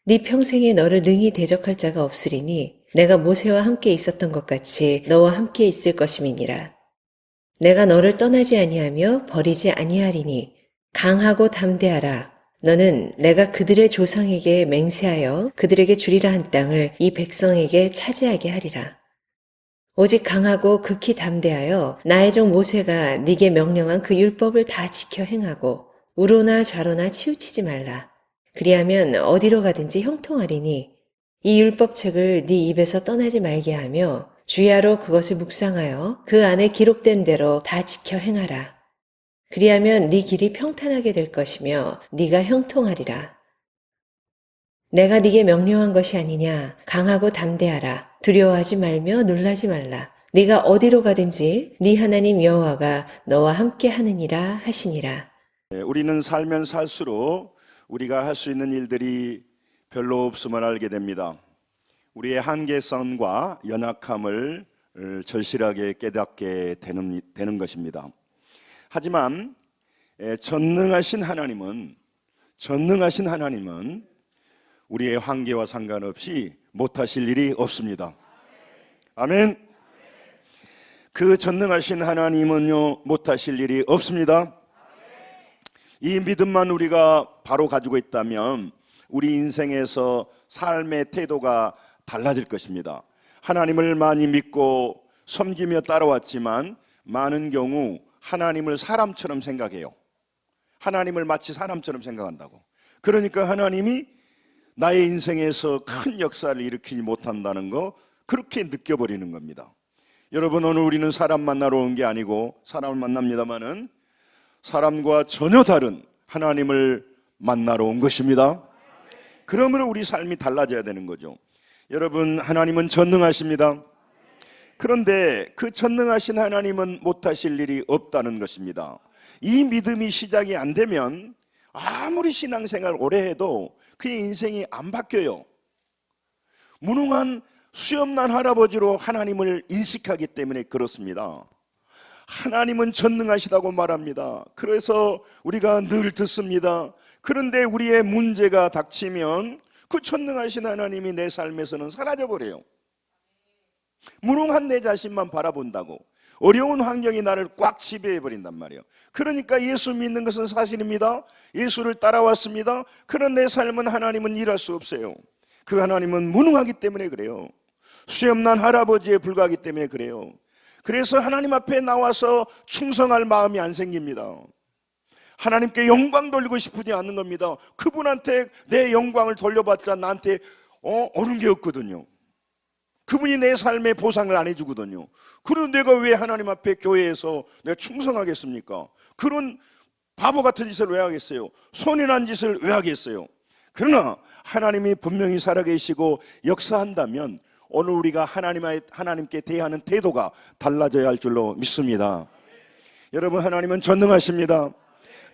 네 평생에 너를 능히 대적할 자가 없으리니 내가 모세와 함께 있었던 것 같이 너와 함께 있을 것임이니라. 내가 너를 떠나지 아니하며 버리지 아니하리니 강하고 담대하라. 너는 내가 그들의 조상에게 맹세하여 그들에게 주리라 한 땅을 이 백성에게 차지하게 하리라. 오직 강하고 극히 담대하여 나의 종 모세가 네게 명령한 그 율법을 다 지켜 행하고 우로나 좌로나 치우치지 말라. 그리하면 어디로 가든지 형통하리니 이 율법책을 네 입에서 떠나지 말게 하며 주야로 그것을 묵상하여 그 안에 기록된 대로 다 지켜 행하라. 그리하면 네 길이 평탄하게 될 것이며 네가 형통하리라. 내가 네게 명령한 것이 아니냐. 강하고 담대하라. 두려워하지 말며 놀라지 말라. 네가 어디로 가든지 네 하나님 여호와가 너와 함께 하느니라 하시니라. 우리는 살면 살수록 우리가 할 수 있는 일들이 별로 없음을 알게 됩니다. 우리의 한계성과 연약함을 절실하게 깨닫게 되는 것입니다. 하지만 전능하신 하나님은 우리의 한계와 상관없이 못하실 일이 없습니다. 아멘. 그 전능하신 하나님은요, 못하실 일이 없습니다. 이 믿음만 우리가 바로 가지고 있다면 우리 인생에서 삶의 태도가 달라질 것입니다. 하나님을 많이 믿고 섬기며 따라왔지만 많은 경우 하나님을 사람처럼 생각해요. 하나님을 마치 사람처럼 생각한다고. 그러니까 하나님이 나의 인생에서 큰 역사를 일으키지 못한다는 거, 그렇게 느껴버리는 겁니다. 여러분, 오늘 우리는 사람 만나러 온 게 아니고 사람을 만납니다마는 사람과 전혀 다른 하나님을 만나러 온 것입니다. 그러므로 우리 삶이 달라져야 되는 거죠. 여러분, 하나님은 전능하십니다. 그런데 그 전능하신 하나님은 못하실 일이 없다는 것입니다. 이 믿음이 시작이 안 되면 아무리 신앙생활 오래 해도 그의 인생이 안 바뀌어요. 무능한 수염난 할아버지로 하나님을 인식하기 때문에 그렇습니다. 하나님은 전능하시다고 말합니다. 그래서 우리가 늘 듣습니다. 그런데 우리의 문제가 닥치면 그 전능하신 하나님이 내 삶에서는 사라져버려요. 무능한 내 자신만 바라본다고. 어려운 환경이 나를 꽉 지배해버린단 말이에요. 그러니까 예수 믿는 것은 사실입니다. 예수를 따라왔습니다. 그런 내 삶은 하나님은 일할 수 없어요. 그 하나님은 무능하기 때문에 그래요. 수염난 할아버지에 불과하기 때문에 그래요. 그래서 하나님 앞에 나와서 충성할 마음이 안 생깁니다. 하나님께 영광 돌리고 싶지 않는 겁니다. 그분한테 내 영광을 돌려봤자 나한테 오는 게 없거든요. 그분이 내 삶의 보상을 안 해주거든요. 그럼 내가 왜 하나님 앞에 교회에서 내가 충성하겠습니까? 그런 바보 같은 짓을 왜 하겠어요? 손해난 짓을 왜 하겠어요? 그러나 하나님이 분명히 살아계시고 역사한다면 오늘 우리가 하나님께 대하는 태도가 달라져야 할 줄로 믿습니다. 여러분, 하나님은 전능하십니다.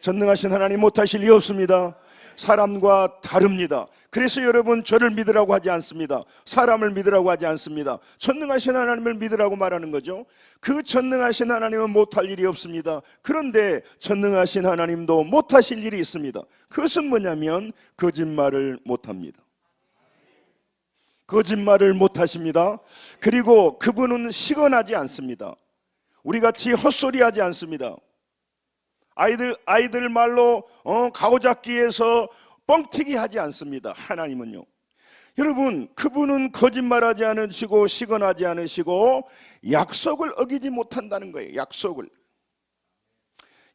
전능하신 하나님 못하실 리 없습니다. 사람과 다릅니다. 그래서 여러분, 저를 믿으라고 하지 않습니다. 사람을 믿으라고 하지 않습니다. 전능하신 하나님을 믿으라고 말하는 거죠. 그 전능하신 하나님은 못할 일이 없습니다. 그런데 전능하신 하나님도 못하실 일이 있습니다. 그것은 뭐냐면 거짓말을 못합니다. 거짓말을 못하십니다. 그리고 그분은 시건하지 않습니다. 우리같이 헛소리하지 않습니다. 아이들 말로 가오잡기에서 뻥튀기 하지 않습니다. 하나님은요. 여러분, 그분은 거짓말하지 않으시고 시건하지 않으시고 약속을 어기지 못한다는 거예요. 약속을.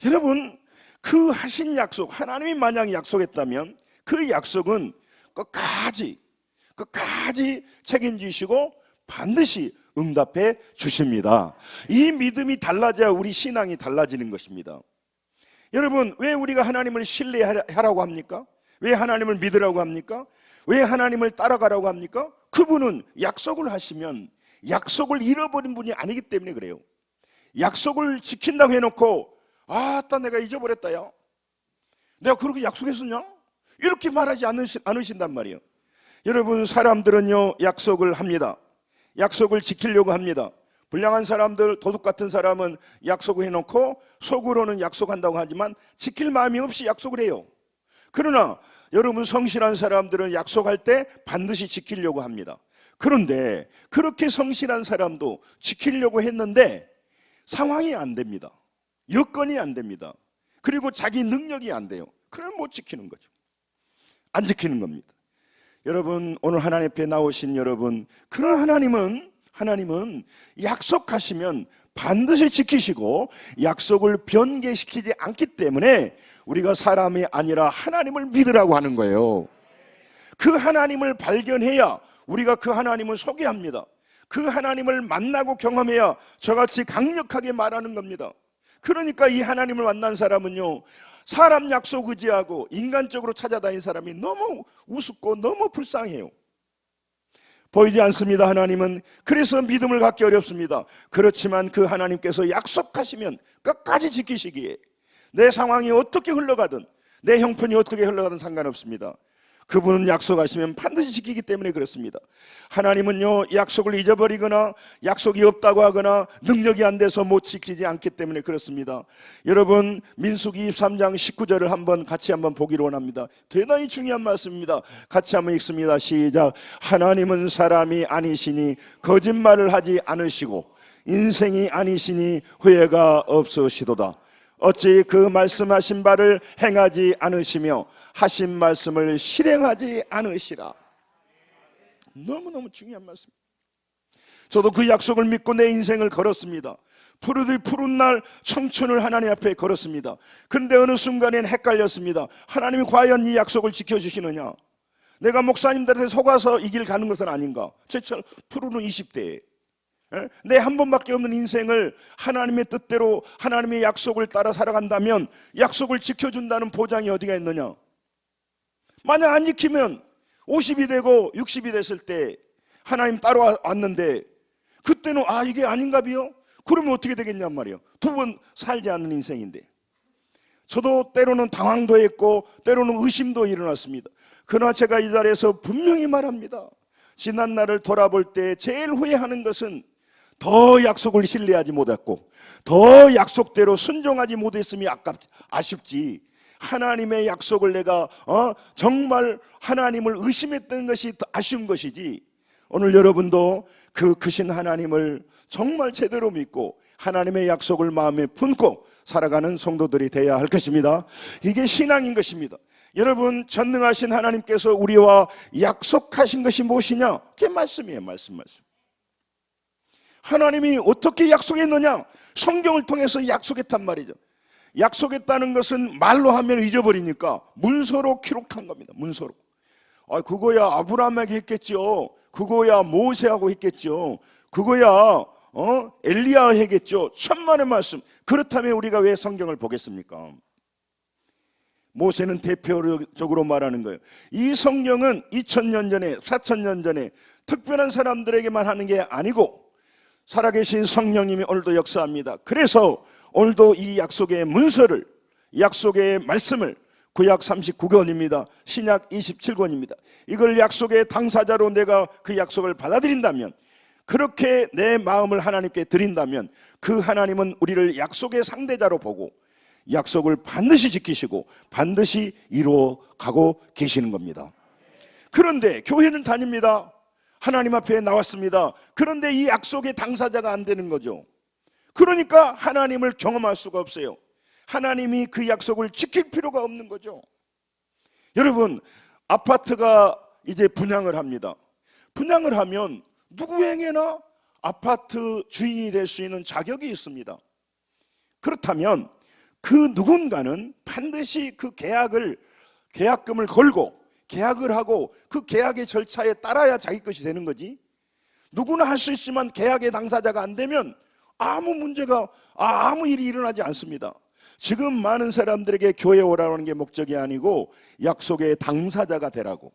여러분, 그 하신 약속, 하나님이 만약 약속했다면 그 약속은 끝까지 책임지시고 반드시 응답해 주십니다. 이 믿음이 달라져야 우리 신앙이 달라지는 것입니다. 여러분, 왜 우리가 하나님을 신뢰하라고 합니까? 왜 하나님을 믿으라고 합니까? 왜 하나님을 따라가라고 합니까? 그분은 약속을 하시면 약속을 잃어버린 분이 아니기 때문에 그래요. 약속을 지킨다고 해놓고 아따 내가 잊어버렸다 야, 내가 그렇게 약속했었냐? 이렇게 말하지 않으신단 말이에요. 여러분, 사람들은요 약속을 합니다. 약속을 지키려고 합니다. 불량한 사람들, 도둑 같은 사람은 약속을 해놓고 속으로는 약속한다고 하지만 지킬 마음이 없이 약속을 해요. 그러나 여러분, 성실한 사람들은 약속할 때 반드시 지키려고 합니다. 그런데 그렇게 성실한 사람도 지키려고 했는데 상황이 안 됩니다. 여건이 안 됩니다. 그리고 자기 능력이 안 돼요. 그럼 못 지키는 거죠. 안 지키는 겁니다. 여러분, 오늘 하나님 앞에 나오신 여러분, 그런 하나님은 약속하시면 반드시 지키시고 약속을 변개시키지 않기 때문에 우리가 사람이 아니라 하나님을 믿으라고 하는 거예요. 그 하나님을 발견해야 우리가 그 하나님을 소개합니다. 그 하나님을 만나고 경험해야 저같이 강력하게 말하는 겁니다. 그러니까 이 하나님을 만난 사람은요, 사람 약속 의지하고 인간적으로 찾아다닌 사람이 너무 우습고 너무 불쌍해요. 보이지 않습니다. 하나님은. 그래서 믿음을 갖기 어렵습니다. 그렇지만 그 하나님께서 약속하시면 끝까지 지키시기에 내 상황이 어떻게 흘러가든 내 형편이 어떻게 흘러가든 상관없습니다. 그분은 약속하시면 반드시 지키기 때문에 그렇습니다. 하나님은요, 약속을 잊어버리거나 약속이 없다고 하거나 능력이 안 돼서 못 지키지 않기 때문에 그렇습니다. 여러분, 민수기 23장 19절을 같이 한번 보기를 원합니다. 대단히 중요한 말씀입니다. 같이 한번 읽습니다. 시작. 하나님은 사람이 아니시니 거짓말을 하지 않으시고 인생이 아니시니 후회가 없으시도다. 어찌 그 말씀하신 바를 행하지 않으시며 하신 말씀을 실행하지 않으시라. 너무너무 중요한 말씀. 저도 그 약속을 믿고 내 인생을 걸었습니다. 푸른 날 청춘을 하나님 앞에 걸었습니다. 그런데 어느 순간엔 헷갈렸습니다. 하나님이 과연 이 약속을 지켜주시느냐? 내가 목사님들한테 속아서 이 길 가는 것은 아닌가? 제철 푸르는 20대에 내 한 번밖에 없는 인생을 하나님의 뜻대로 하나님의 약속을 따라 살아간다면 약속을 지켜준다는 보장이 어디가 있느냐? 만약 안 지키면 50이 되고 60이 됐을 때 하나님 따라왔는데 그때는 이게 아닌가 비요? 그러면 어떻게 되겠냔 말이에요. 두 번 살지 않는 인생인데. 저도 때로는 당황도 했고 때로는 의심도 일어났습니다. 그러나 제가 이 자리에서 분명히 말합니다. 지난 날을 돌아볼 때 제일 후회하는 것은 더 약속을 신뢰하지 못했고 더 약속대로 순종하지 못했음이 아쉽지. 하나님의 약속을 내가 정말 하나님을 의심했던 것이 더 아쉬운 것이지. 오늘 여러분도 그 크신 하나님을 정말 제대로 믿고 하나님의 약속을 마음에 품고 살아가는 성도들이 되어야 할 것입니다. 이게 신앙인 것입니다. 여러분, 전능하신 하나님께서 우리와 약속하신 것이 무엇이냐? 그게 말씀이에요. 말씀. 하나님이 어떻게 약속했느냐? 성경을 통해서 약속했단 말이죠. 약속했다는 것은 말로 하면 잊어버리니까 문서로 기록한 겁니다. 문서로. 그거야 아브라함에게 했겠죠. 그거야 모세하고 했겠죠. 그거야 엘리야에게 했겠죠. 천만의 말씀. 그렇다면 우리가 왜 성경을 보겠습니까? 모세는 대표적으로 말하는 거예요. 이 성경은 2000년 전에 4000년 전에 특별한 사람들에게만 하는 게 아니고 살아계신 성령님이 오늘도 역사합니다. 그래서 오늘도 이 약속의 문서를, 약속의 말씀을 구약 39권입니다. 신약 27권입니다. 이걸 약속의 당사자로 내가 그 약속을 받아들인다면, 그렇게 내 마음을 하나님께 드린다면 그 하나님은 우리를 약속의 상대자로 보고 약속을 반드시 지키시고 반드시 이루어 가고 계시는 겁니다. 그런데 교회는 다닙니다. 하나님 앞에 나왔습니다. 그런데 이 약속의 당사자가 안 되는 거죠. 그러니까 하나님을 경험할 수가 없어요. 하나님이 그 약속을 지킬 필요가 없는 거죠. 여러분, 아파트가 이제 분양을 합니다. 분양을 하면 누구에게나 아파트 주인이 될 수 있는 자격이 있습니다. 그렇다면 그 누군가는 반드시 그 계약금을 걸고 계약을 하고 그 계약의 절차에 따라야 자기 것이 되는 거지. 누구나 할 수 있지만 계약의 당사자가 안 되면 아무 일이 일어나지 않습니다. 지금 많은 사람들에게 교회 오라는 게 목적이 아니고 약속의 당사자가 되라고,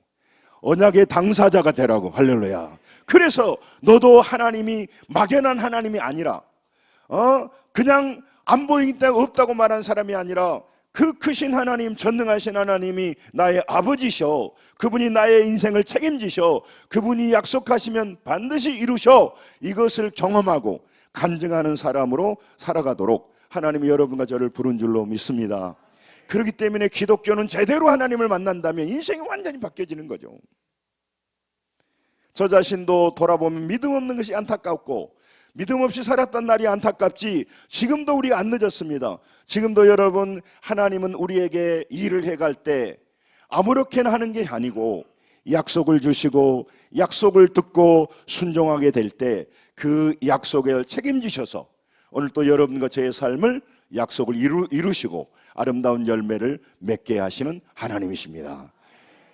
언약의 당사자가 되라고. 할렐루야. 그래서 너도 하나님이 막연한 하나님이 아니라 그냥 안 보이기 때문에 없다고 말한 사람이 아니라 그 크신 하나님, 전능하신 하나님이 나의 아버지셔. 그분이 나의 인생을 책임지셔. 그분이 약속하시면 반드시 이루셔. 이것을 경험하고 간증하는 사람으로 살아가도록 하나님이 여러분과 저를 부른 줄로 믿습니다. 그렇기 때문에 기독교는 제대로 하나님을 만난다면 인생이 완전히 바뀌어지는 거죠. 저 자신도 돌아보면 믿음 없는 것이 안타깝고 믿음 없이 살았던 날이 안타깝지, 지금도 우리가 안 늦었습니다. 지금도 여러분, 하나님은 우리에게 일을 해갈 때 아무렇게나 하는 게 아니고 약속을 주시고 약속을 듣고 순종하게 될 때 그 약속을 책임지셔서 오늘 또 여러분과 제 삶을 약속을 이루시고 아름다운 열매를 맺게 하시는 하나님이십니다.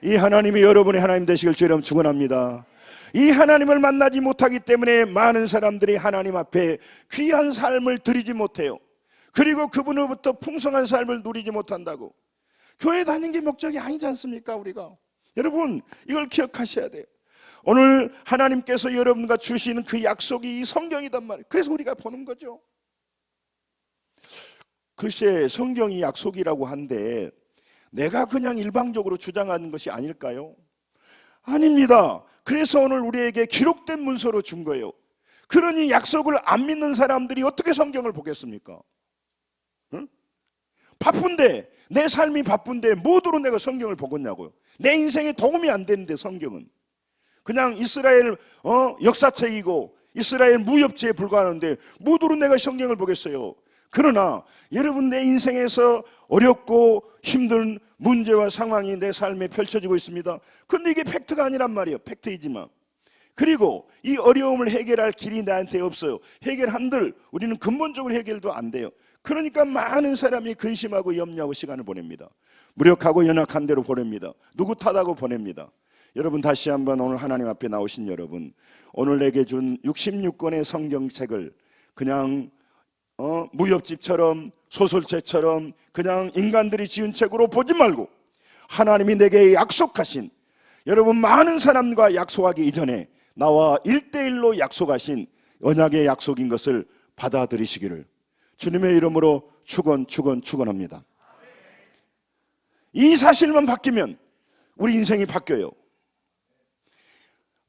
이 하나님이 여러분의 하나님 되시길 주여 이름 축원합니다. 이 하나님을 만나지 못하기 때문에 많은 사람들이 하나님 앞에 귀한 삶을 드리지 못해요. 그리고 그분으로부터 풍성한 삶을 누리지 못한다고. 교회 다니는 게 목적이 아니지 않습니까? 우리가 여러분, 이걸 기억하셔야 돼요. 오늘 하나님께서 여러분과 주시는 그 약속이 이 성경이단 말이에요. 그래서 우리가 보는 거죠. 글쎄, 성경이 약속이라고 한데 내가 그냥 일방적으로 주장하는 것이 아닐까요? 아닙니다. 그래서 오늘 우리에게 기록된 문서로 준 거예요. 그러니 약속을 안 믿는 사람들이 어떻게 성경을 보겠습니까? 응? 바쁜데, 내 삶이 바쁜데 뭐로 내가 성경을 보겠냐고요. 내 인생에 도움이 안 되는데 성경은 그냥 이스라엘 역사책이고 이스라엘 무협지에 불과하는데 뭐로 내가 성경을 보겠어요. 그러나 여러분, 내 인생에서 어렵고 힘든 문제와 상황이 내 삶에 펼쳐지고 있습니다. 그런데 이게 팩트가 아니란 말이에요. 팩트이지만. 그리고 이 어려움을 해결할 길이 나한테 없어요. 해결한들 우리는 근본적으로 해결도 안 돼요. 그러니까 많은 사람이 근심하고 염려하고 시간을 보냅니다. 무력하고 연약한 대로 보냅니다. 누구 탓하고 보냅니다. 여러분, 다시 한번 오늘 하나님 앞에 나오신 여러분, 오늘 내게 준 66권의 성경책을 그냥 무협집처럼 소설책처럼 그냥 인간들이 지은 책으로 보지 말고 하나님이 내게 약속하신, 여러분 많은 사람과 약속하기 이전에 나와 1대1로 약속하신 언약의 약속인 것을 받아들이시기를 주님의 이름으로 축원합니다. 이 사실만 바뀌면 우리 인생이 바뀌어요.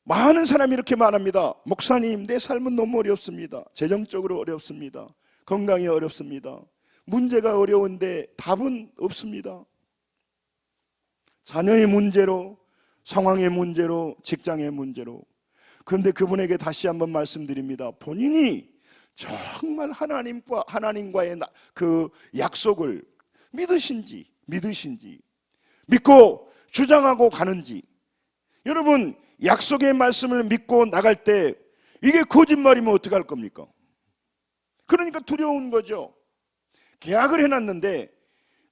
많은 사람이 이렇게 말합니다. 목사님, 내 삶은 너무 어렵습니다. 재정적으로 어렵습니다. 건강이 어렵습니다. 문제가 어려운데 답은 없습니다. 자녀의 문제로, 상황의 문제로, 직장의 문제로. 그런데 그분에게 다시 한번 말씀드립니다. 본인이 정말 하나님과의 그 약속을 믿으신지 믿고 주장하고 가는지. 여러분, 약속의 말씀을 믿고 나갈 때 이게 거짓말이면 어떻게 할 겁니까? 그러니까 두려운 거죠. 계약을 해놨는데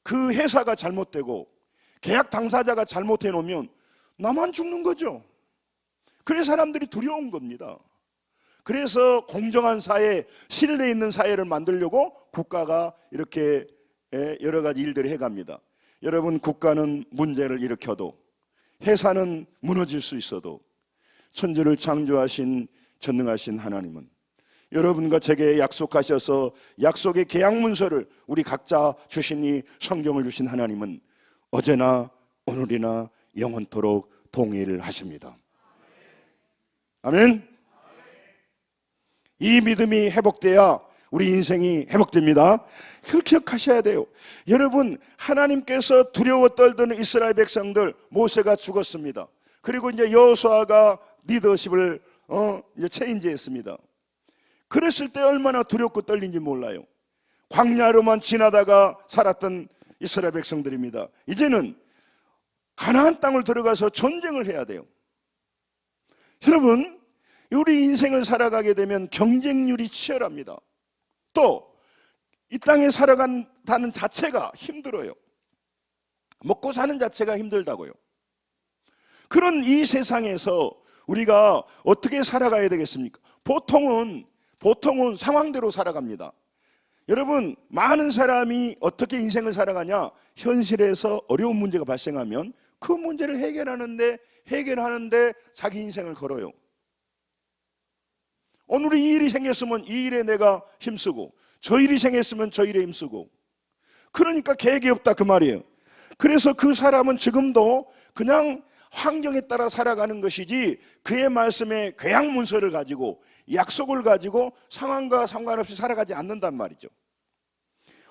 그 회사가 잘못되고 계약 당사자가 잘못해 놓으면 나만 죽는 거죠. 그래서 사람들이 두려운 겁니다. 그래서 공정한 사회, 신뢰 있는 사회를 만들려고 국가가 이렇게 여러 가지 일들을 해갑니다. 여러분, 국가는 문제를 일으켜도, 회사는 무너질 수 있어도 천지를 창조하신 전능하신 하나님은 여러분과 제게 약속하셔서 약속의 계약 문서를 우리 각자 주신 이 성경을 주신 하나님은 어제나 오늘이나 영원토록 동의를 하십니다. 아멘. 이 믿음이 회복돼야 우리 인생이 회복됩니다. 그걸 기억하셔야 돼요. 여러분, 하나님께서 두려워 떨던 이스라엘 백성들, 모세가 죽었습니다. 그리고 이제 여호수아가 리더십을 이제 체인지했습니다. 그랬을 때 얼마나 두렵고 떨린지 몰라요. 광야로만 지나다가 살았던 이스라엘 백성들입니다. 이제는 가나안 땅을 들어가서 전쟁을 해야 돼요. 여러분, 우리 인생을 살아가게 되면 경쟁률이 치열합니다. 또 이 땅에 살아간다는 자체가 힘들어요. 먹고 사는 자체가 힘들다고요. 그런 이 세상에서 우리가 어떻게 살아가야 되겠습니까? 보통은 상황대로 살아갑니다. 여러분, 많은 사람이 어떻게 인생을 살아가냐? 현실에서 어려운 문제가 발생하면 그 문제를 해결하는데 자기 인생을 걸어요. 오늘 이 일이 생겼으면 이 일에 내가 힘쓰고, 저 일이 생겼으면 저 일에 힘쓰고, 그러니까 계획이 없다 그 말이에요. 그래서 그 사람은 지금도 그냥 환경에 따라 살아가는 것이지 그의 말씀에 계약 문서를 가지고 약속을 가지고 상황과 상관없이 살아가지 않는단 말이죠.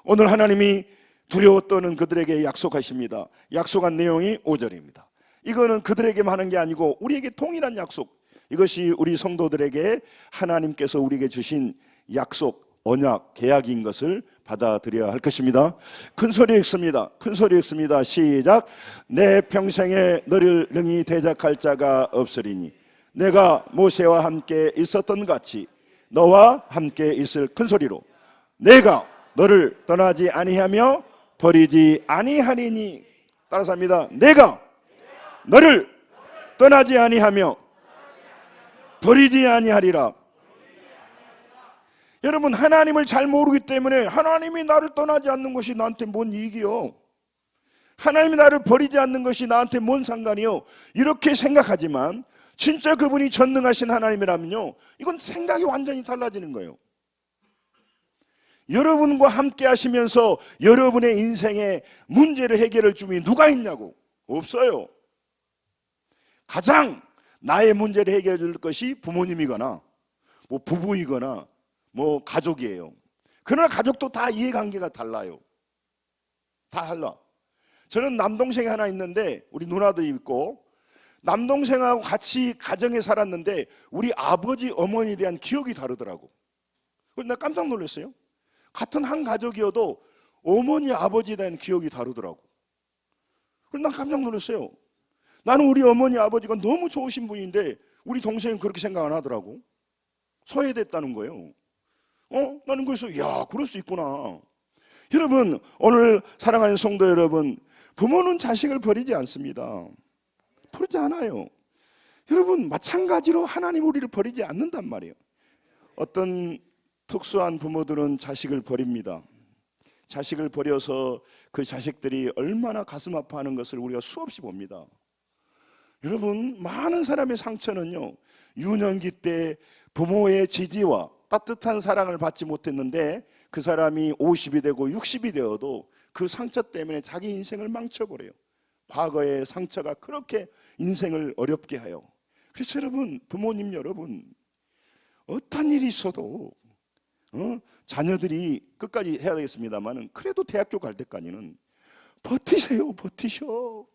오늘 하나님이 두려워 떠는 그들에게 약속하십니다. 약속한 내용이 5절입니다. 이거는 그들에게만 하는 게 아니고 우리에게 동일한 약속, 이것이 우리 성도들에게 하나님께서 우리에게 주신 약속, 언약, 계약인 것을 받아들여야 할 것입니다. 큰 소리 읽습니다. 큰 소리 읽습니다. 시작. 내 평생에 너를 능히 대적할 자가 없으리니 내가 모세와 함께 있었던 같이 너와 함께 있을. 큰 소리로. 내가 너를 떠나지 아니하며 버리지 아니하리니. 따라서 합니다. 내가 너를 떠나지 아니하며 버리지 아니하리라. 여러분, 하나님을 잘 모르기 때문에 하나님이 나를 떠나지 않는 것이 나한테 뭔 이익이요? 하나님이 나를 버리지 않는 것이 나한테 뭔 상관이요? 이렇게 생각하지만 진짜 그분이 전능하신 하나님이라면요, 이건 생각이 완전히 달라지는 거예요. 여러분과 함께 하시면서 여러분의 인생의 문제를 해결할 준비 누가 있냐고? 없어요. 가장 나의 문제를 해결해 줄 것이 부모님이거나 뭐 부부이거나 뭐 가족이에요. 그러나 가족도 다 이해관계가 달라요. 다 달라. 저는 남동생이 하나 있는데 우리 누나도 있고 남동생하고 같이 가정에 살았는데 우리 아버지 어머니에 대한 기억이 다르더라고. 그래서 나 깜짝 놀랐어요. 같은 한 가족이어도 어머니 아버지에 대한 기억이 다르더라고. 그래서 난 깜짝 놀랐어요. 나는 우리 어머니 아버지가 너무 좋으신 분인데 우리 동생은 그렇게 생각 안 하더라고. 소외됐다는 거예요. 나는 그래서 야, 그럴 수 있구나. 여러분, 오늘 사랑하는 성도 여러분, 부모는 자식을 버리지 않습니다. 버리지 않아요. 여러분, 마찬가지로 하나님 우리를 버리지 않는단 말이에요. 어떤 특수한 부모들은 자식을 버립니다. 자식을 버려서 그 자식들이 얼마나 가슴 아파하는 것을 우리가 수없이 봅니다. 여러분, 많은 사람의 상처는요, 유년기 때 부모의 지지와 따뜻한 사랑을 받지 못했는데 그 사람이 50이 되고 60이 되어도 그 상처 때문에 자기 인생을 망쳐버려요. 과거의 상처가 그렇게 인생을 어렵게 해요. 그래서 여러분, 부모님 여러분, 어떤 일이 있어도 자녀들이 끝까지 해야 되겠습니다만 그래도 대학교 갈 때까지는 버티세요. 버티셔.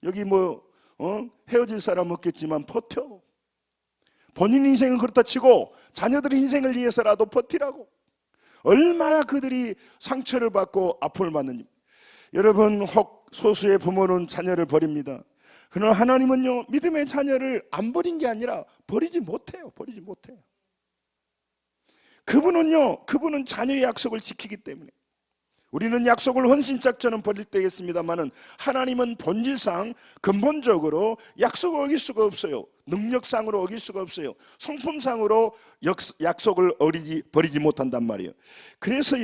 여기 헤어질 사람 없겠지만 버텨. 본인 인생은 그렇다 치고 자녀들의 인생을 위해서라도 버티라고. 얼마나 그들이 상처를 받고 아픔을 받는지. 여러분, 혹 소수의 부모는 자녀를 버립니다. 그러나 하나님은요, 믿음의 자녀를 안 버린 게 아니라 버리지 못해요. 버리지 못해요. 그분은 자녀의 약속을 지키기 때문에. 우리는 약속을 헌신짝처럼 버릴 때겠습니다만은 하나님은 본질상 근본적으로 약속을 어길 수가 없어요. 능력상으로 어길 수가 없어요. 성품상으로 약속을 버리지 못한단 말이에요. 그래서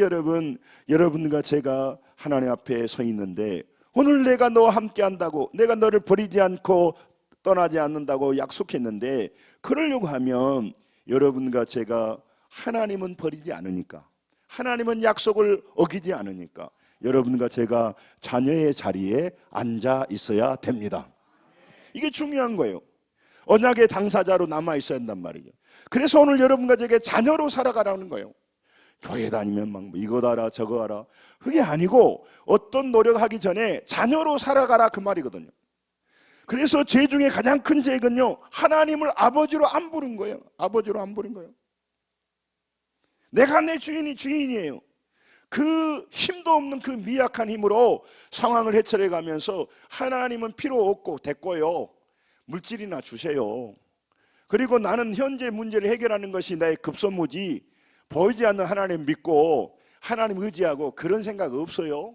여러분과 제가 하나님 앞에 서 있는데 오늘 내가 너와 함께 한다고, 내가 너를 버리지 않고 떠나지 않는다고 약속했는데, 그러려고 하면 여러분과 제가 하나님은 버리지 않으니까, 하나님은 약속을 어기지 않으니까 여러분과 제가 자녀의 자리에 앉아 있어야 됩니다. 이게 중요한 거예요. 언약의 당사자로 남아 있어야 한단 말이에요. 그래서 오늘 여러분과 제게 자녀로 살아가라는 거예요. 교회 다니면 막 이거 알아 저거 알아, 그게 아니고 어떤 노력하기 전에 자녀로 살아가라, 그 말이거든요. 그래서 죄 중에 가장 큰 죄는요, 하나님을 아버지로 안 부른 거예요. 아버지로 안 부른 거예요. 내가 내 주인이 주인이에요. 그 힘도 없는 그 미약한 힘으로 상황을 해결해 가면서 하나님은 필요 없고 됐고요, 물질이나 주세요. 그리고 나는 현재 문제를 해결하는 것이 나의 급선무지, 보이지 않는 하나님 믿고 하나님 의지하고 그런 생각 없어요.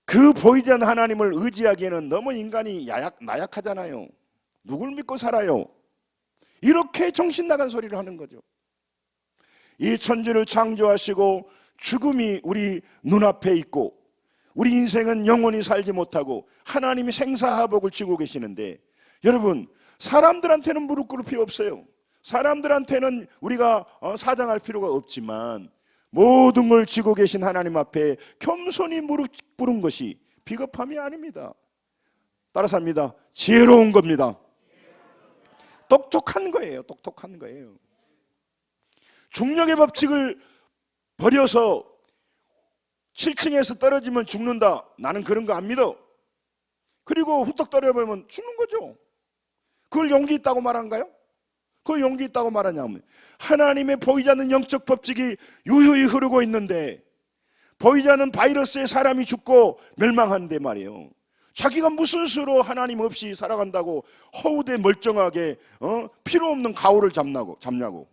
그 보이지 않는 하나님을 의지하기에는 너무 인간이 나약하잖아요. 누굴 믿고 살아요? 이렇게 정신 나간 소리를 하는 거죠. 이 천지를 창조하시고 죽음이 우리 눈앞에 있고 우리 인생은 영원히 살지 못하고 하나님이 생사화복을 쥐고 계시는데, 여러분, 사람들한테는 무릎 꿇을 필요 없어요. 사람들한테는 우리가 사장할 필요가 없지만 모든 걸 쥐고 계신 하나님 앞에 겸손히 무릎 꿇은 것이 비겁함이 아닙니다. 따라서 합니다. 지혜로운 겁니다. 똑똑한 거예요. 똑똑한 거예요. 중력의 법칙을 버려서 7층에서 떨어지면 죽는다. 나는 그런 거 안 믿어. 그리고 후딱 떨어지면 죽는 거죠. 그걸 용기 있다고 말한가요? 그 용기 있다고 말하냐면 하나님의 보이지 않는 영적 법칙이 유유히 흐르고 있는데 보이지 않는 바이러스에 사람이 죽고 멸망하는데 말이에요. 자기가 무슨 수로 하나님 없이 살아간다고 허우대 멀쩡하게 필요 없는 가오를 잡냐고.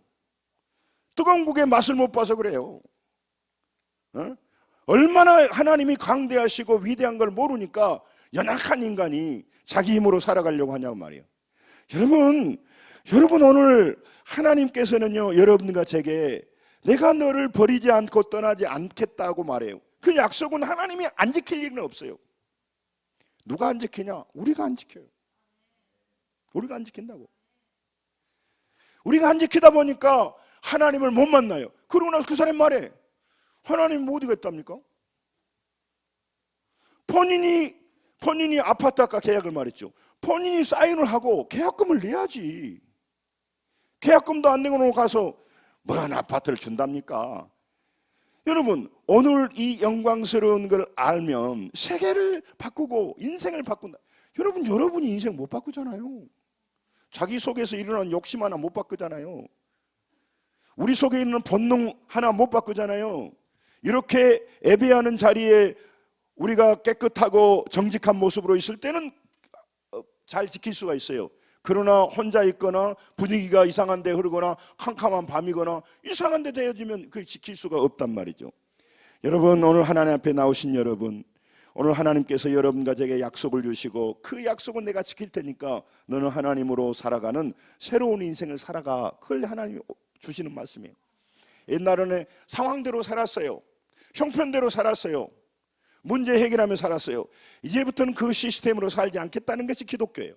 뜨거운 국의 맛을 못 봐서 그래요. 얼마나 하나님이 강대하시고 위대한 걸 모르니까 연약한 인간이 자기 힘으로 살아가려고 하냐고 말이에요. 여러분 오늘 하나님께서는요 여러분과 제게 내가 너를 버리지 않고 떠나지 않겠다고 말해요. 그 약속은 하나님이 안 지킬 일은 없어요. 누가 안 지키냐? 우리가 안 지켜요. 우리가 안 지킨다고. 우리가 안 지키다 보니까 하나님을 못 만나요. 그러고 나서 그 사람 말해. 하나님 뭐 어디가 있답니까? 본인이 아파트 아까 계약을 말했죠. 본인이 사인을 하고 계약금을 내야지. 계약금도 안 내고 가서 뭔 아파트를 준답니까? 여러분 오늘 이 영광스러운 걸 알면 세계를 바꾸고 인생을 바꾼다. 여러분이 인생 못 바꾸잖아요. 자기 속에서 일어난 욕심 하나 못 바꾸잖아요. 우리 속에 있는 본능 하나 못 바꾸잖아요. 이렇게 예배하는 자리에 우리가 깨끗하고 정직한 모습으로 있을 때는 잘 지킬 수가 있어요. 그러나 혼자 있거나 분위기가 이상한 데 흐르거나 캄캄한 밤이거나 이상한 데 되어지면 그 지킬 수가 없단 말이죠. 여러분 오늘 하나님 앞에 나오신 여러분, 오늘 하나님께서 여러분과 제게 약속을 주시고 그 약속은 내가 지킬 테니까 너는 하나님으로 살아가는 새로운 인생을 살아가. 그걸 하나님이 주시는 말씀이에요. 옛날에는 상황대로 살았어요. 형편대로 살았어요. 문제 해결하며 살았어요. 이제부터는 그 시스템으로 살지 않겠다는 것이 기독교예요.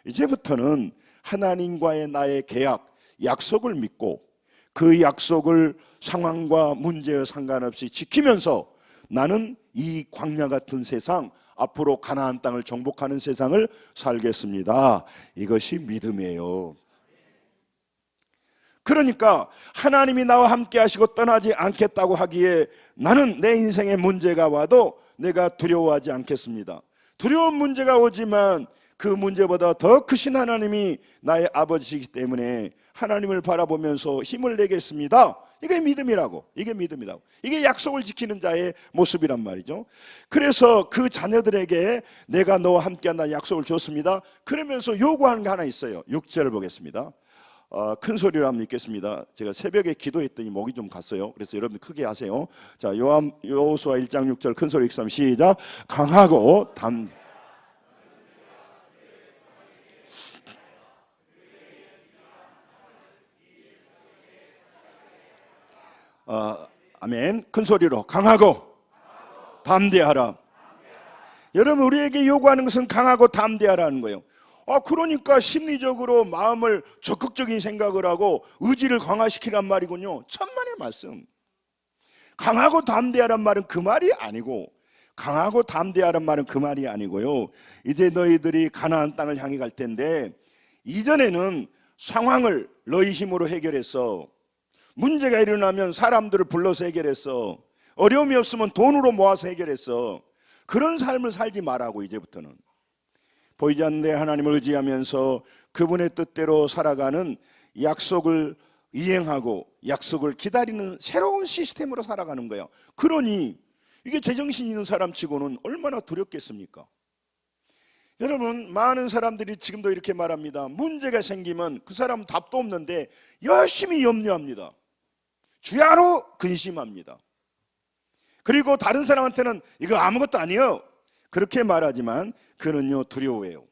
이제부터는 하나님과의 나의 계약, 약속을 믿고 그 약속을 상황과 문제와 상관없이 지키면서 나는 이 광야 같은 세상, 앞으로 가나안 땅을 정복하는 세상을 살겠습니다. 이것이 믿음이에요. 그러니까 하나님이 나와 함께 하시고 떠나지 않겠다고 하기에 나는 내 인생에 문제가 와도 내가 두려워하지 않겠습니다. 두려운 문제가 오지만 그 문제보다 더 크신 하나님이 나의 아버지이기 때문에 하나님을 바라보면서 힘을 내겠습니다. 이게 믿음이라고. 이게 믿음이라고. 이게 약속을 지키는 자의 모습이란 말이죠. 그래서 그 자녀들에게 내가 너와 함께한다는 약속을 줬습니다. 그러면서 요구하는 게 하나 있어요. 6절을 보겠습니다. 큰 소리로 한번 읽겠습니다. 제가 새벽에 기도했더니 목이 좀 갔어요. 그래서 여러분 크게 하세요. 자, 여호수아 1장 6절 큰 소리 읽습니다. 시작. 강하고 아멘. 큰 소리로 강하고 담대하라. 여러분 우리에게 요구하는 것은 강하고 담대하라는 거예요. 그러니까 심리적으로 마음을 적극적인 생각을 하고 의지를 강화시키란 말이군요. 천만의 말씀. 강하고 담대하란 말은 그 말이 아니고, 강하고 담대하란 말은 그 말이 아니고요. 이제 너희들이 가나안 땅을 향해 갈 텐데 이전에는 상황을 너희 힘으로 해결했어. 문제가 일어나면 사람들을 불러서 해결했어. 어려움이 없으면 돈으로 모아서 해결했어. 그런 삶을 살지 말라고. 이제부터는 보이지 않는데 하나님을 의지하면서 그분의 뜻대로 살아가는, 약속을 이행하고 약속을 기다리는 새로운 시스템으로 살아가는 거예요. 그러니 이게 제정신 있는 사람 치고는 얼마나 두렵겠습니까? 여러분 많은 사람들이 지금도 이렇게 말합니다. 문제가 생기면 그 사람은 답도 없는데 열심히 염려합니다. 주야로 근심합니다. 그리고 다른 사람한테는 이거 아무것도 아니에요 그렇게 말하지만 그는요 두려워해요.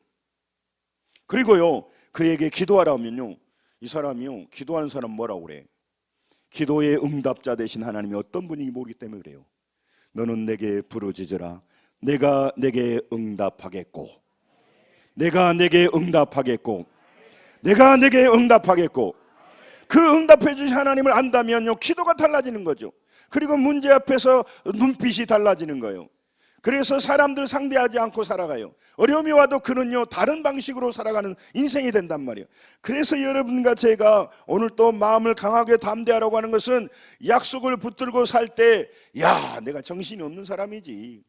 그리고요 그에게 기도하라 하면요 이 사람이요 기도하는 사람 뭐라고 그래? 기도의 응답자 되신 하나님이 어떤 분인지 모르기 때문에 그래요. 너는 내게 부르짖으라 내가 내게 응답하겠고, 내가 내게 응답하겠고, 내가 내게 응답하겠고. 그 응답해 주신 하나님을 안다면요 기도가 달라지는 거죠. 그리고 문제 앞에서 눈빛이 달라지는 거예요. 그래서 사람들 상대하지 않고 살아가요. 어려움이 와도 그는요 다른 방식으로 살아가는 인생이 된단 말이에요. 그래서 여러분과 제가 오늘 또 마음을 강하게 담대하라고 하는 것은 약속을 붙들고 살 때 야, 내가 정신이 없는 사람이지.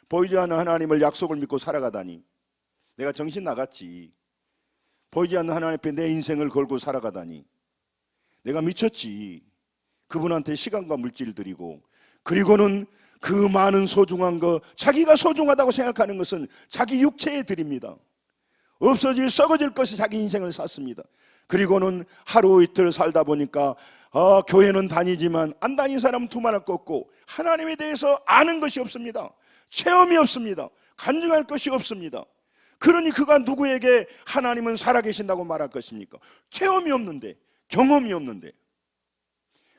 보이지 않는 하나님을 약속을 믿고 살아가다니 내가 정신 나갔지. 보이지 않는 하나님 앞에 내 인생을 걸고 살아가다니 내가 미쳤지. 그분한테 시간과 물질을 드리고, 그리고는 그 많은 소중한 거, 자기가 소중하다고 생각하는 것은 자기 육체에 드립니다. 없어질 썩어질 것이 자기 인생을 샀습니다. 그리고는 하루 이틀 살다 보니까 교회는 다니지만 안 다닌 사람은 두말할 것 없고 하나님에 대해서 아는 것이 없습니다. 체험이 없습니다. 간증할 것이 없습니다. 그러니 그가 누구에게 하나님은 살아계신다고 말할 것입니까? 체험이 없는데, 경험이 없는데.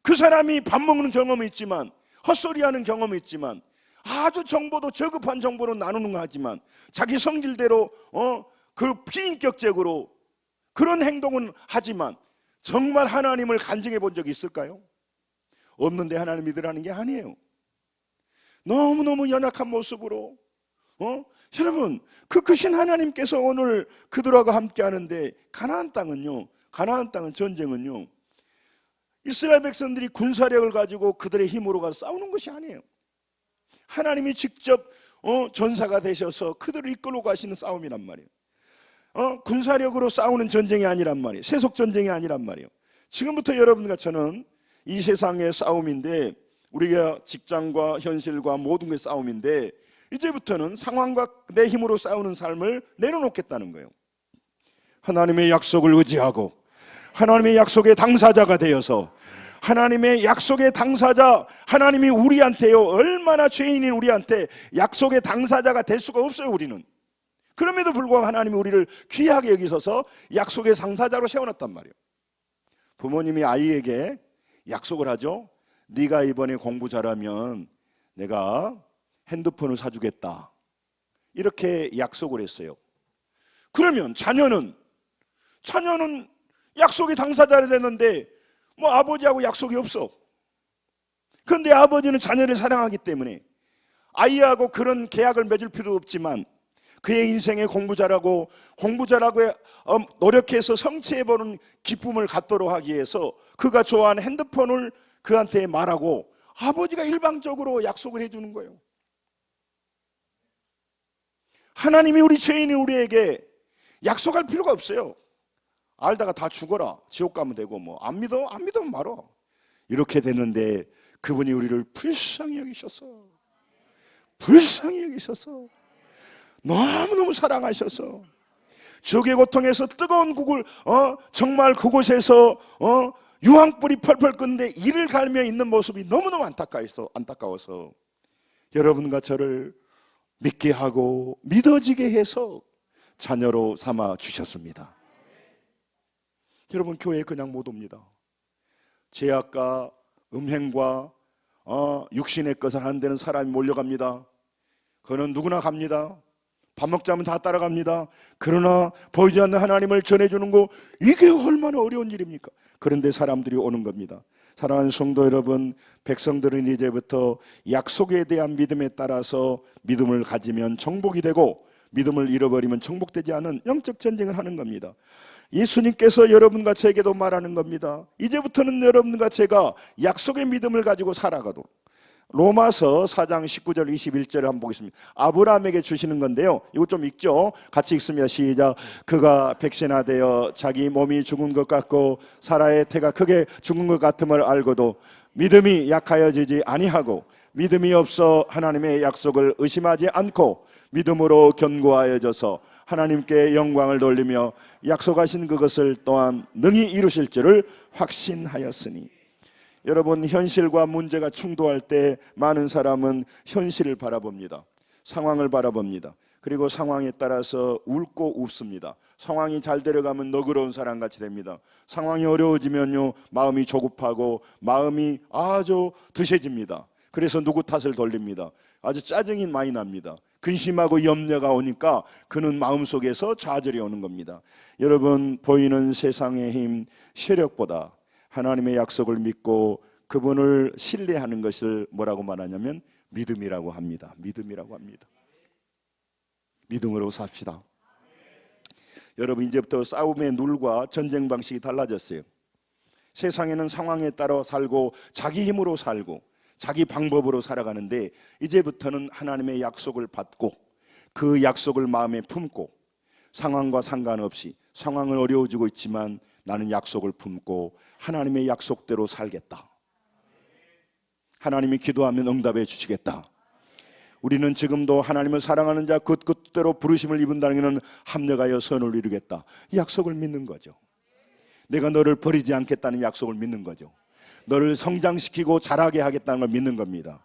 그 사람이 밥 먹는 경험이 있지만, 헛소리하는 경험이 있지만, 아주 정보도 저급한 정보로 나누는 거 하지만 자기 성질대로 그 비인격적으로 그런 행동은 하지만 정말 하나님을 간증해 본 적이 있을까요? 없는데 하나님 믿으라는 게 아니에요. 너무너무 연약한 모습으로 여러분, 그 크신 하나님께서 오늘 그들하고 함께 하는데, 가나안 땅은 전쟁은요 이스라엘 백성들이 군사력을 가지고 그들의 힘으로 가서 싸우는 것이 아니에요. 하나님이 직접 전사가 되셔서 그들을 이끌고 가시는 싸움이란 말이에요. 군사력으로 싸우는 전쟁이 아니란 말이에요. 세속 전쟁이 아니란 말이에요. 지금부터 여러분과 저는 이 세상의 싸움인데, 우리가 직장과 현실과 모든 게 싸움인데, 이제부터는 상황과 내 힘으로 싸우는 삶을 내려놓겠다는 거예요. 하나님의 약속을 의지하고 하나님의 약속의 당사자가 되어서, 하나님의 약속의 당사자, 하나님이 우리한테요 얼마나 죄인인 우리한테 약속의 당사자가 될 수가 없어요. 우리는 그럼에도 불구하고 하나님이 우리를 귀하게 여기셔서 약속의 당사자로 세워놨단 말이에요. 부모님이 아이에게 약속을 하죠. 네가 이번에 공부 잘하면 내가 핸드폰을 사주겠다, 이렇게 약속을 했어요. 그러면 자녀는 약속의 당사자가 됐는데 아버지하고 약속이 없어. 그런데 아버지는 자녀를 사랑하기 때문에 아이하고 그런 계약을 맺을 필요 없지만 그의 인생에 공부 잘하고 노력해서 성취해보는 기쁨을 갖도록 하기 위해서 그가 좋아하는 핸드폰을 그한테 말하고 아버지가 일방적으로 약속을 해주는 거예요. 하나님이 우리 죄인인 우리에게 약속할 필요가 없어요. 알다가 다 죽어라, 지옥 가면 되고, 안 믿으면 말어. 이렇게 되는데 그분이 우리를 불쌍히 여기셔서 너무너무 사랑하셔서 적의 고통에서 뜨거운 국을 정말 그곳에서 유황불이 펄펄 끓는데 이를 갈며 있는 모습이 너무너무 안타까워서 여러분과 저를 믿게 하고 믿어지게 해서 자녀로 삼아 주셨습니다. 여러분, 교회에 그냥 못 옵니다. 죄악과 음행과 육신의 것을 하는 데는 사람이 몰려갑니다. 그는 누구나 갑니다. 밥 먹자면 다 따라갑니다. 그러나 보이지 않는 하나님을 전해주는 거, 이게 얼마나 어려운 일입니까? 그런데 사람들이 오는 겁니다. 사랑하는 성도 여러분, 백성들은 이제부터 약속에 대한 믿음에 따라서 믿음을 가지면 정복이 되고, 믿음을 잃어버리면 정복되지 않은 영적 전쟁을 하는 겁니다. 예수님께서 여러분과 제게도 말하는 겁니다. 이제부터는 여러분과 제가 약속의 믿음을 가지고 살아가도록. 로마서 4장 19절 21절을 한번 보겠습니다. 아브라함에게 주시는 건데요, 이거 좀 읽죠. 같이 읽습니다. 시작. 그가 백신하되어 자기 몸이 죽은 것 같고 사라의 태가 크게 죽은 것 같음을 알고도 믿음이 약하여지지 아니하고 믿음이 없어 하나님의 약속을 의심하지 않고 믿음으로 견고하여져서 하나님께 영광을 돌리며 약속하신 그것을 또한 능히 이루실 줄을 확신하였으니. 여러분, 현실과 문제가 충돌할 때 많은 사람은 현실을 바라봅니다. 상황을 바라봅니다. 그리고 상황에 따라서 울고 웃습니다. 상황이 잘 되려가면 너그러운 사람같이 됩니다. 상황이 어려워지면요, 마음이 조급하고 마음이 아주 드세집니다. 그래서 누구 탓을 돌립니다. 아주 짜증이 많이 납니다. 근심하고 염려가 오니까 그는 마음속에서 좌절이 오는 겁니다. 여러분, 보이는 세상의 힘, 세력보다 하나님의 약속을 믿고 그분을 신뢰하는 것을 뭐라고 말하냐면 믿음이라고 합니다. 믿음이라고 합니다. 믿음으로 삽시다. 여러분, 이제부터 싸움의 룰과 전쟁 방식이 달라졌어요. 세상에는 상황에 따라 살고 자기 힘으로 살고 자기 방법으로 살아가는데, 이제부터는 하나님의 약속을 받고 그 약속을 마음에 품고 상황과 상관없이, 상황은 어려워지고 있지만 나는 약속을 품고 하나님의 약속대로 살겠다. 하나님이 기도하면 응답해 주시겠다. 우리는 지금도 하나님을 사랑하는 자 그 뜻대로 부르심을 입은다는 것은 합력하여 선을 이루겠다, 이 약속을 믿는 거죠. 내가 너를 버리지 않겠다는 약속을 믿는 거죠. 너를 성장시키고 자라게 하겠다는 걸 믿는 겁니다.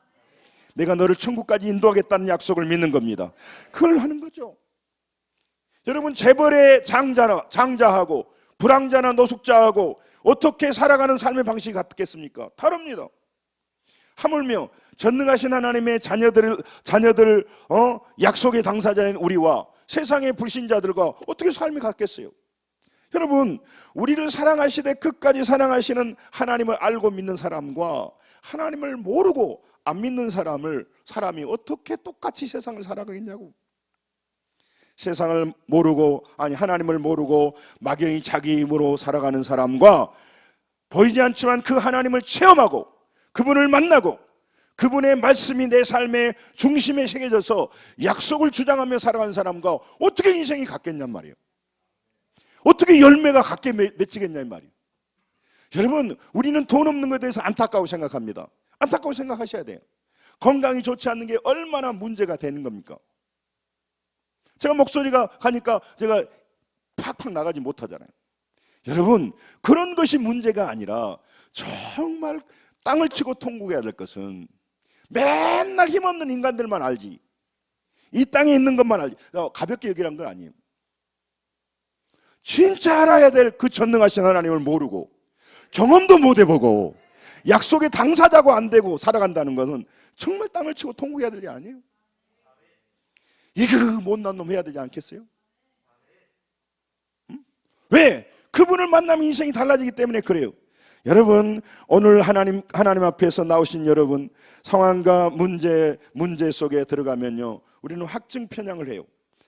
내가 너를 천국까지 인도하겠다는 약속을 믿는 겁니다. 그걸 하는 거죠. 여러분, 재벌의 장자하고 불황자나 노숙자하고 어떻게 살아가는 삶의 방식이 같겠습니까? 다릅니다. 하물며 전능하신 하나님의 자녀들 약속의 당사자인 우리와 세상의 불신자들과 어떻게 삶이 같겠어요? 여러분, 우리를 사랑하시되 끝까지 사랑하시는 하나님을 알고 믿는 사람과 하나님을 모르고 안 믿는 사람이 어떻게 똑같이 세상을 살아가겠냐고. 세상을 모르고, 하나님을 모르고 막연히 자기 힘으로 살아가는 사람과 보이지 않지만 그 하나님을 체험하고 그분을 만나고 그분의 말씀이 내 삶의 중심에 새겨져서 약속을 주장하며 살아가는 사람과 어떻게 인생이 같겠냔 말이에요. 어떻게 열매가 같게 맺히겠냔 말이에요. 여러분, 우리는 돈 없는 것에 대해서 안타까워 생각합니다. 안타까워 생각하셔야 돼요. 건강이 좋지 않는 게 얼마나 문제가 되는 겁니까? 제가 목소리가 가니까 제가 팍팍 나가지 못하잖아요. 여러분, 그런 것이 문제가 아니라 정말 땅을 치고 통곡해야 될 것은 맨날 힘없는 인간들만 알지, 이 땅에 있는 것만 알지, 가볍게 얘기한 건 아니에요. 진짜 알아야 될 그 전능하신 하나님을 모르고 경험도 못 해보고 약속의 당사자고 안 되고 살아간다는 것은 정말 땅을 치고 통곡해야 될 게 아니에요. 이거 못난 놈 해야 되지 않겠어요? 왜? 그분을 만나면 인생이 달라지기 때문에 그래요. 여러분, 오늘 하나님 앞에서 나오신 여러분, 상황과 문제 속에 들어가면요, 우리는 확증 편향을 해요.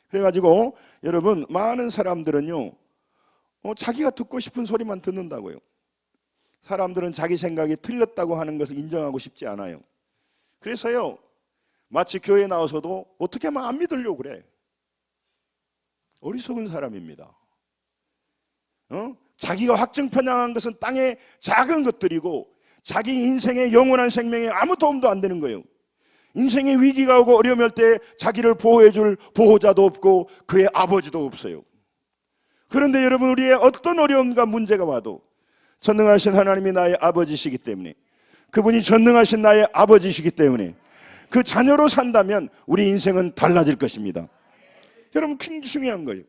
그래가지고 여러분, 많은 사람들은요, 자기가 듣고 싶은 소리만 듣는다고요. 사람들은 자기 생각이 틀렸다고 하는 것을 인정하고 싶지 않아요. 그래서요, 마치 교회에 나와서도 어떻게 하면 안 믿으려고 그래. 어리석은 사람입니다. 자기가 확증 편향한 것은 땅의 작은 것들이고 자기 인생의 영원한 생명에 아무 도움도 안 되는 거예요. 인생의 위기가 오고 어려움이 올 때 자기를 보호해줄 보호자도 없고 그의 아버지도 없어요. 그런데 여러분, 우리의 어떤 어려움과 문제가 와도 전능하신 하나님이 나의 아버지시기 때문에, 그분이 전능하신 나의 아버지시기 때문에 그 자녀로 산다면 우리 인생은 달라질 것입니다. 여러분, 굉장히 중요한 거예요.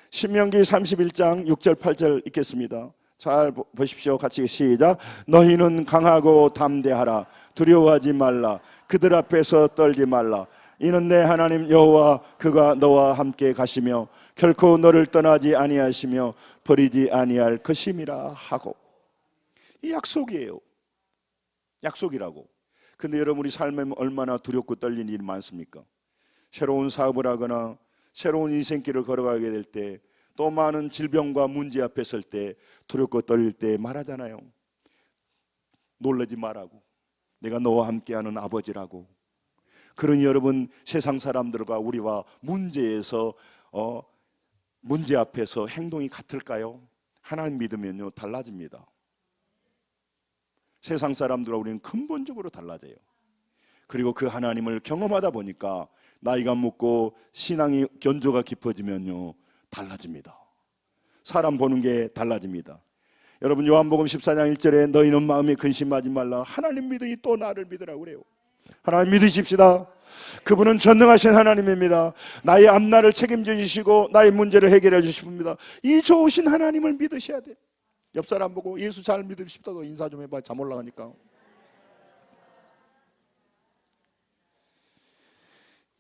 신명기 31장 6절 8절 읽겠습니다. 잘 보십시오. 같이 시작. 너희는 강하고 담대하라. 두려워하지 말라. 그들 앞에서 떨지 말라. 이는 내 하나님 여호와 그가 너와 함께 가시며 결코 너를 떠나지 아니하시며 버리지 아니할 것임이라 하고. 이 약속이에요. 약속이라고. 근데 여러분, 우리 삶에 얼마나 두렵고 떨리는 일이 많습니까? 새로운 사업을 하거나 새로운 인생길을 걸어가게 될 때, 또 많은 질병과 문제 앞에 설 때 두렵고 떨릴 때 말하잖아요. 놀라지 말라고. 내가 너와 함께하는 아버지라고. 그러니 여러분, 세상 사람들과 우리와 문제 앞에서 행동이 같을까요? 하나님 믿으면요, 달라집니다. 세상 사람들과 우리는 근본적으로 달라져요. 그리고 그 하나님을 경험하다 보니까 나이가 먹고 신앙이 견조가 깊어지면요, 달라집니다. 사람 보는 게 달라집니다. 여러분, 요한복음 14장 1절에 너희는 마음에 근심하지 말라. 하나님 믿으니 또 나를 믿으라고 그래요. 하나님 믿으십시다. 그분은 전능하신 하나님입니다. 나의 앞날을 책임져 주시고 나의 문제를 해결해 주십니다. 이 좋으신 하나님을 믿으셔야 돼요. 옆 사람 보고 예수 잘 믿으고 싶다고 인사 좀 해봐. 잠 올라가니까.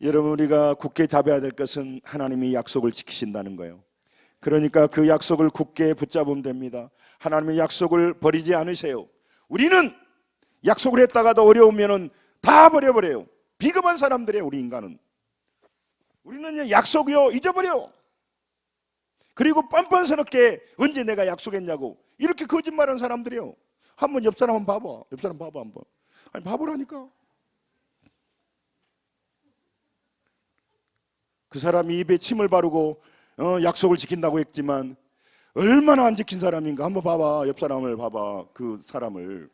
여러분, 우리가 굳게 답해야 될 것은 하나님이 약속을 지키신다는 거예요. 그러니까 그 약속을 굳게 붙잡으면 됩니다. 하나님의 약속을 버리지 않으세요. 우리는 약속을 했다가도 어려우면은 다 버려버려요. 비겁한 사람들이에요. 우리 인간은. 우리는 약속이요 잊어버려. 그리고 뻔뻔스럽게 언제 내가 약속했냐고 이렇게 거짓말하는 사람들이에요. 한번 옆 사람 한번 봐봐. 옆 사람 봐봐 한번. 아니 봐보라니까. 그 사람이 입에 침을 바르고 약속을 지킨다고 했지만 얼마나 안 지킨 사람인가 한번 봐봐. 옆 사람을 봐봐. 그 사람을.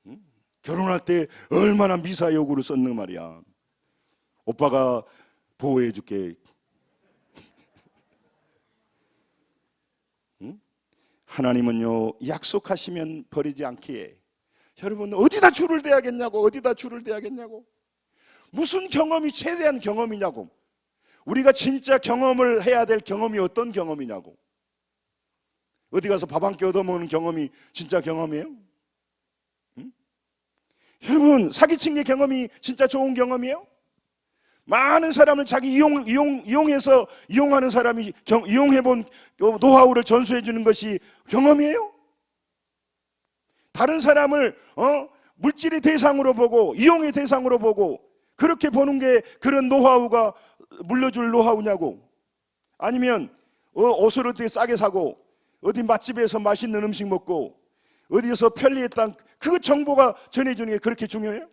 응? 결혼할 때 얼마나 미사 여구를 썼는 말이야. 오빠가 보호해 줄게. 응? 하나님은요 약속하시면 버리지 않기에 여러분 어디다 줄을 대야겠냐고. 어디다 줄을 대야겠냐고. 무슨 경험이 최대한 경험이냐고. 우리가 진짜 경험을 해야 될 경험이 어떤 경험이냐고. 어디 가서 밥 한 끼 얻어먹는 경험이 진짜 경험이에요? 응? 여러분 사기친 게 경험이 진짜 좋은 경험이에요? 많은 사람을 자기 이용해서 이용하는 사람이 이용해본 노하우를 전수해 주는 것이 경험이에요? 다른 사람을 물질의 대상으로 보고 이용의 대상으로 보고 그렇게 보는 게 그런 노하우가 물려줄 노하우냐고. 아니면 옷을 어떻게 싸게 사고 어디 맛집에서 맛있는 음식 먹고 어디에서 편리했던 그 정보가 전해주는 게 그렇게 중요해요?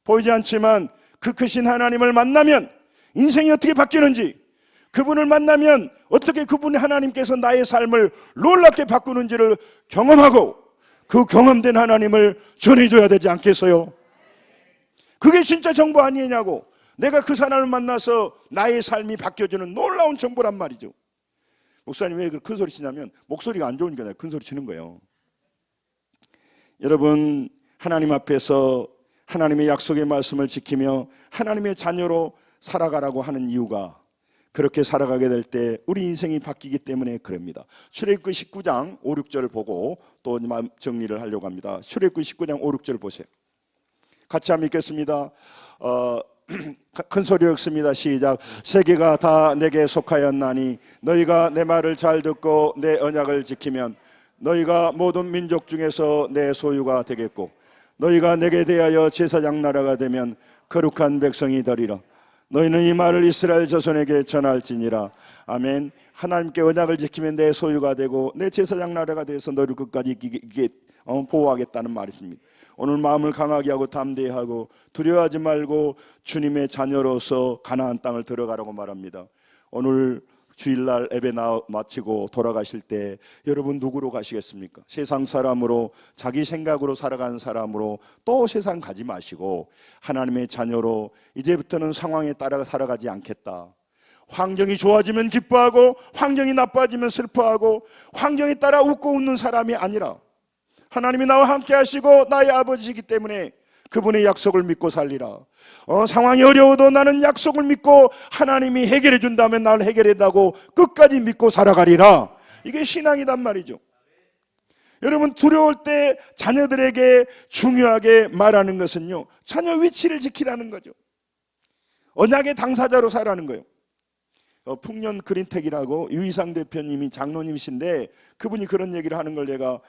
보이지 않지만 그 크신 하나님을 만나면 인생이 어떻게 바뀌는지, 그분을 만나면 어떻게 그분 하나님께서 나의 삶을 놀랍게 바꾸는지를 경험하고 그 경험된 하나님을 전해줘야 되지 않겠어요? 그게 진짜 정보 아니냐고. 내가 그 사람을 만나서 나의 삶이 바뀌어지는 놀라운 정보란 말이죠. 목사님 왜 큰 소리 치냐면 목소리가 안 좋으니까 내가 큰 소리 치는 거예요. 여러분 하나님 앞에서 하나님의 약속의 말씀을 지키며 하나님의 자녀로 살아가라고 하는 이유가 그렇게 살아가게 될 때 우리 인생이 바뀌기 때문에 그럽니다. 출애굽기 19장 5, 6절 보고 또 정리를 하려고 합니다. 출애굽기 19장 5, 6절 보세요. 같이 한번 읽겠습니다. 큰 소리로 읽습니다. 시작. 세계가 다 내게 속하였나니 너희가 내 말을 잘 듣고 내 언약을 지키면 너희가 모든 민족 중에서 내 소유가 되겠고 너희가 내게 대하여 제사장 나라가 되면 거룩한 백성이 되리라. 너희는 이 말을 이스라엘 자손에게 전할지니라. 아멘. 하나님께 언약을 지키면 내 소유가 되고 내 제사장 나라가 돼서 너를 끝까지 보호하겠다는 말이 있습니다. 오늘 마음을 강하게 하고 담대히 하고 두려워하지 말고 주님의 자녀로서 가나안 땅을 들어가라고 말합니다. 오늘 주일날 예배 마치고 돌아가실 때 여러분 누구로 가시겠습니까? 세상 사람으로 자기 생각으로 살아가는 사람으로 또 세상 가지 마시고 하나님의 자녀로 이제부터는 상황에 따라 살아가지 않겠다. 환경이 좋아지면 기뻐하고 환경이 나빠지면 슬퍼하고 환경에 따라 웃고 웃는 사람이 아니라 하나님이 나와 함께 하시고 나의 아버지이기 때문에 그분의 약속을 믿고 살리라. 상황이 어려워도 나는 약속을 믿고 하나님이 해결해 준다면 나를 해결해다고 끝까지 믿고 살아가리라. 이게 신앙이란 말이죠. 여러분 두려울 때 자녀들에게 중요하게 말하는 것은요 자녀 위치를 지키라는 거죠. 언약의 당사자로 살라는 거예요. 풍년 그린텍이라고 유희상 대표님이 장로님이신데 그분이 그런 얘기를 하는 걸 제가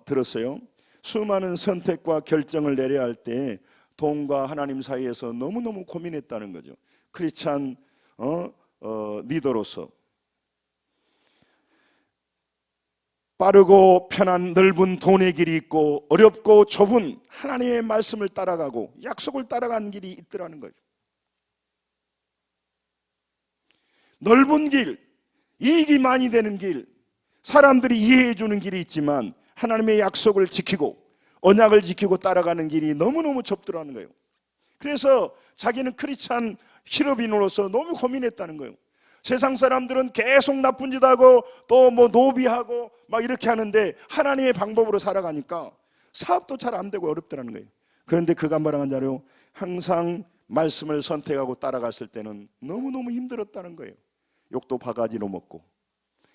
들었어요. 수많은 선택과 결정을 내려야 할 때 돈과 하나님 사이에서 너무너무 고민했다는 거죠. 크리스찬 리더로서 빠르고 편한 넓은 돈의 길이 있고 어렵고 좁은 하나님의 말씀을 따라가고 약속을 따라가는 길이 있더라는 거죠. 넓은 길, 이익이 많이 되는 길, 사람들이 이해해 주는 길이 있지만 하나님의 약속을 지키고 언약을 지키고 따라가는 길이 너무너무 좁더라는 거예요. 그래서 자기는 크리스찬 실업인으로서 너무 고민했다는 거예요. 세상 사람들은 계속 나쁜 짓 하고 또 노비하고 막 이렇게 하는데 하나님의 방법으로 살아가니까 사업도 잘 안 되고 어렵더라는 거예요. 그런데 그가 뭐라는 자료 항상 말씀을 선택하고 따라갔을 때는 너무너무 힘들었다는 거예요. 욕도 바가지로 먹고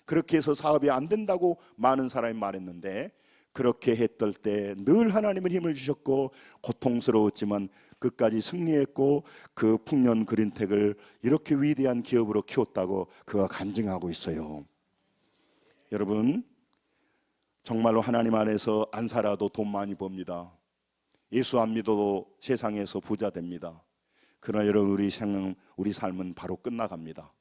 그렇게 해서 사업이 안 된다고 많은 사람이 말했는데 그렇게 했을 때 늘 하나님은 힘을 주셨고 고통스러웠지만 끝까지 승리했고 그 풍년 그린텍을 이렇게 위대한 기업으로 키웠다고 그가 간증하고 있어요. 여러분 정말로 하나님 안에서 안 살아도 돈 많이 법니다. 예수 안 믿어도 세상에서 부자 됩니다. 그러나 여러분, 우리 삶은 바로 끝나갑니다.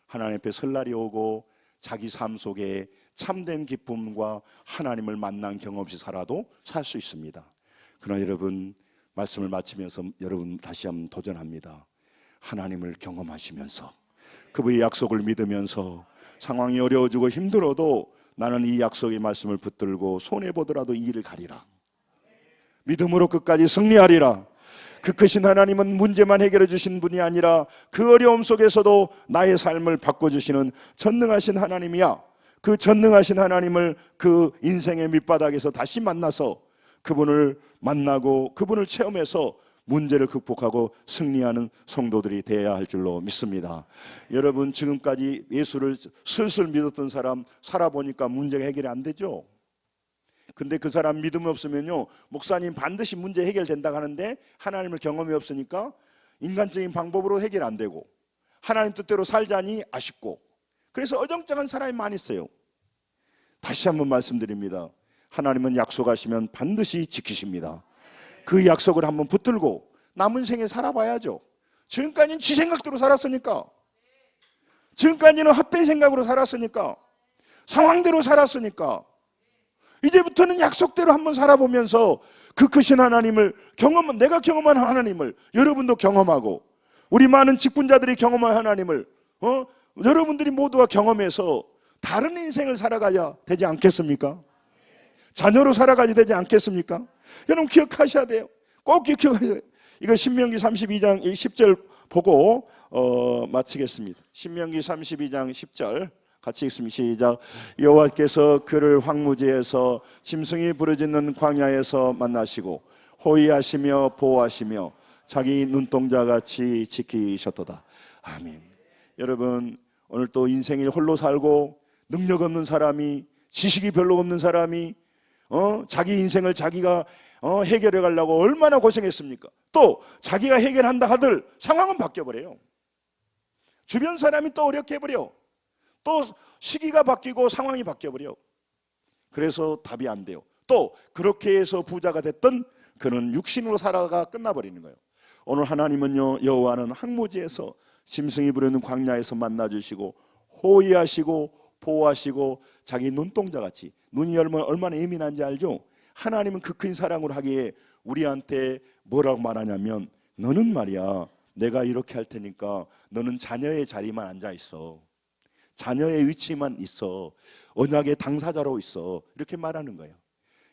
하나님 앞에 설 날이 오고 자기 삶 속에 참된 기쁨과 하나님을 만난 경험 없이 살아도 살 수 있습니다. 그러나 여러분, 말씀을 마치면서 여러분 다시 한번 도전합니다. 하나님을 경험하시면서 그분의 약속을 믿으면서 상황이 어려워지고 힘들어도 나는 이 약속의 말씀을 붙들고 손해보더라도 이 일을 가리라. 믿음으로 끝까지 승리하리라. 그 크신 하나님은 문제만 해결해 주신 분이 아니라 그 어려움 속에서도 나의 삶을 바꿔주시는 전능하신 하나님이야. 그 전능하신 하나님을 그 인생의 밑바닥에서 다시 만나서 그분을 만나고 그분을 체험해서 문제를 극복하고 승리하는 성도들이 되어야 할 줄로 믿습니다. 여러분, 지금까지 예수를 슬슬 믿었던 사람 살아보니까 문제가 해결이 안 되죠. 근데 그 사람 믿음이 없으면요, 목사님 반드시 문제 해결된다고 하는데 하나님을 경험이 없으니까 인간적인 방법으로 해결 안 되고 하나님 뜻대로 살자니 아쉽고, 그래서 어정쩡한 사람이 많이 있어요. 다시 한번 말씀드립니다. 하나님은 약속하시면 반드시 지키십니다. 그 약속을 한번 붙들고 남은 생에 살아봐야죠. 지금까지는 지 생각대로 살았으니까, 지금까지는 헛된 생각으로 살았으니까, 상황대로 살았으니까, 이제부터는 약속대로 한번 살아보면서 그 크신 하나님을 내가 경험한 하나님을 여러분도 경험하고, 우리 많은 직분자들이 경험한 하나님을 여러분들이 모두가 경험해서 다른 인생을 살아가야 되지 않겠습니까? 자녀로 살아가야 되지 않겠습니까? 여러분 기억하셔야 돼요. 꼭 기억하셔야 돼요. 이거 신명기 32장 10절 보고 마치겠습니다. 신명기 32장 10절 같이 읽습니다. 시작. 여호와께서 그를 황무지에서 짐승이 부르짖는 광야에서 만나시고 호위하시며 보호하시며 자기 눈동자같이 지키셨도다. 아멘. 여러분, 오늘 또 인생을 홀로 살고 능력 없는 사람이, 지식이 별로 없는 사람이 자기 인생을 자기가 해결해 가려고 얼마나 고생했습니까? 또 자기가 해결한다 하들 상황은 바뀌어버려요. 주변 사람이 또 어렵게 해버려. 또 시기가 바뀌고 상황이 바뀌어버려. 그래서 답이 안 돼요. 또 그렇게 해서 부자가 됐던 그는 육신으로 살아가 끝나버리는 거예요. 오늘 하나님은요, 여호와는 황무지에서 짐승이 부르는 광야에서 만나주시고 호위하시고 보호하시고 자기 눈동자같이, 눈이 얼마나 예민한지 알죠? 하나님은 그 큰 사랑으로 하기에 우리한테 뭐라고 말하냐면, 너는 말이야, 내가 이렇게 할 테니까 너는 자녀의 자리만 앉아 있어, 자녀의 위치만 있어, 언약의 당사자로 있어, 이렇게 말하는 거예요.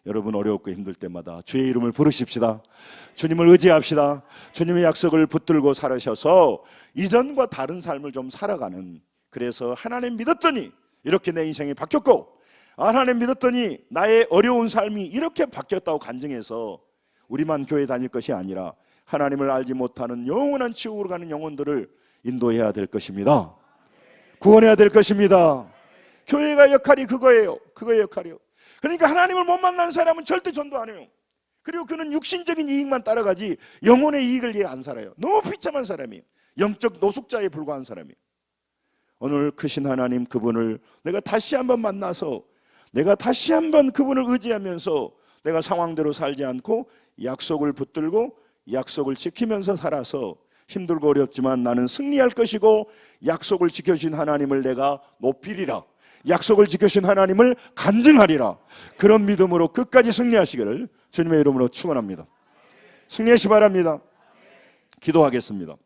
여러분, 어렵고 힘들 때마다 주의 이름을 부르십시다. 주님을 의지합시다. 주님의 약속을 붙들고 살으셔서 이전과 다른 삶을 좀 살아가는, 그래서 하나님 믿었더니 이렇게 내 인생이 바뀌었고, 하나님 믿었더니 나의 어려운 삶이 이렇게 바뀌었다고 간증해서 우리만 교회 다닐 것이 아니라 하나님을 알지 못하는 영원한 지옥으로 가는 영혼들을 인도해야 될 것입니다. 구원해야 될 것입니다. 교회가 역할이 그거예요. 그거의 역할이요. 그러니까 하나님을 못 만난 사람은 절대 전도 안 해요. 그리고 그는 육신적인 이익만 따라가지 영혼의 이익을 위해 안 살아요. 너무 비참한 사람이에요. 영적 노숙자에 불과한 사람이에요. 오늘 크신 하나님, 그분을 내가 다시 한번 만나서 내가 다시 한번 그분을 의지하면서 내가 상황대로 살지 않고 약속을 붙들고 약속을 지키면서 살아서 힘들고 어렵지만 나는 승리할 것이고 약속을 지켜주신 하나님을 내가 높이리라, 약속을 지켜주신 하나님을 간증하리라, 그런 믿음으로 끝까지 승리하시기를 주님의 이름으로 축원합니다. 승리하시 바랍니다. 기도하겠습니다.